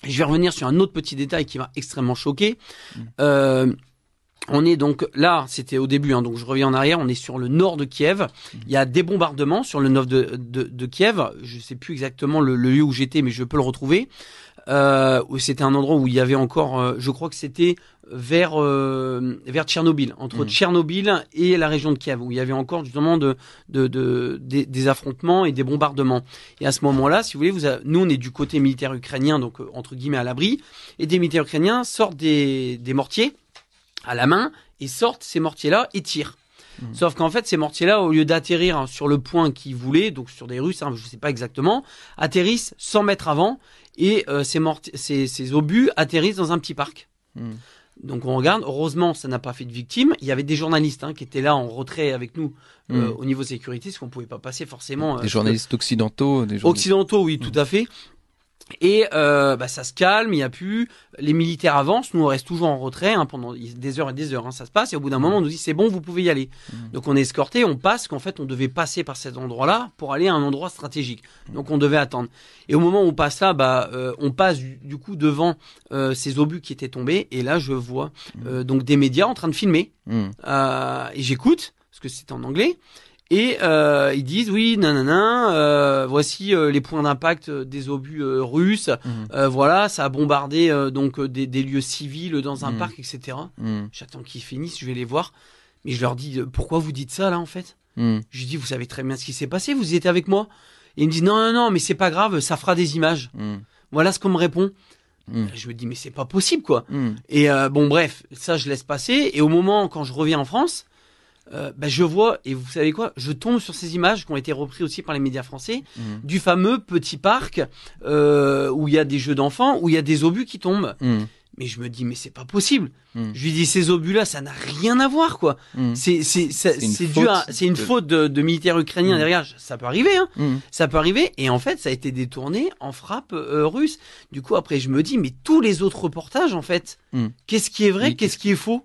Je vais revenir sur un autre petit détail qui m'a extrêmement choqué. On est donc là, c'était au début, donc je reviens en arrière, on est sur le nord de Kiev. Il y a des bombardements sur le nord de Kiev. Je sais plus exactement le lieu où j'étais, mais je peux le retrouver. C'était un endroit où il y avait encore, je crois que c'était vers Tchernobyl, entre Tchernobyl et la région de Kiev, où il y avait encore justement des affrontements et des bombardements. Et à ce moment-là, si vous voulez, nous on est du côté militaire ukrainien, donc entre guillemets à l'abri, et des militaires ukrainiens sortent des mortiers à la main et sortent ces mortiers-là et tirent. Sauf qu'en fait, ces mortiers-là, au lieu d'atterrir sur le point qu'ils voulaient, donc sur des Russes, je sais pas exactement, atterrissent 100 mètres avant et ces obus atterrissent dans un petit parc. Donc on regarde, heureusement ça n'a pas fait de victimes. Il y avait des journalistes qui étaient là en retrait avec nous au niveau sécurité, parce qu'on pouvait pas passer forcément. Des journalistes occidentaux, occidentaux, oui, tout à fait. Et ça se calme, il y a plus, les militaires avancent, nous on reste toujours en retrait pendant des heures et des heures, ça se passe, et au bout d'un moment on nous dit c'est bon, vous pouvez y aller. Donc on est escorté, on passe, qu'en fait on devait passer par cet endroit-là pour aller à un endroit stratégique. Donc on devait attendre. Et au moment où on passe là, on passe du coup devant ces obus qui étaient tombés, et là je vois donc des médias en train de filmer. Et j'écoute, parce que c'est en anglais. Et ils disent oui, voici les points d'impact des obus russes. Voilà, ça a bombardé donc des lieux civils dans un parc, etc. J'attends qu'ils finissent, je vais les voir. Mais je leur dis pourquoi vous dites ça là en fait. Je dis vous savez très bien ce qui s'est passé, vous étiez avec moi. Et ils me disent non, mais c'est pas grave, ça fera des images. Voilà ce qu'on me répond. Je me dis mais c'est pas possible quoi. Et bon bref, ça je laisse passer. Et au moment quand je reviens en France. Je vois, et vous savez quoi, je tombe sur ces images qui ont été reprises aussi par les médias français, du fameux petit parc où il y a des jeux d'enfants, où il y a des obus qui tombent. Mais je me dis, mais c'est pas possible. Je lui dis, ces obus-là, ça n'a rien à voir, quoi. C'est une faute de militaires ukrainiens derrière. Ça peut arriver, Ça peut arriver. Et en fait, ça a été détourné en frappe russe. Du coup, après, je me dis, mais tous les autres reportages, en fait, qu'est-ce qui est vrai, qu'est-ce qui est faux?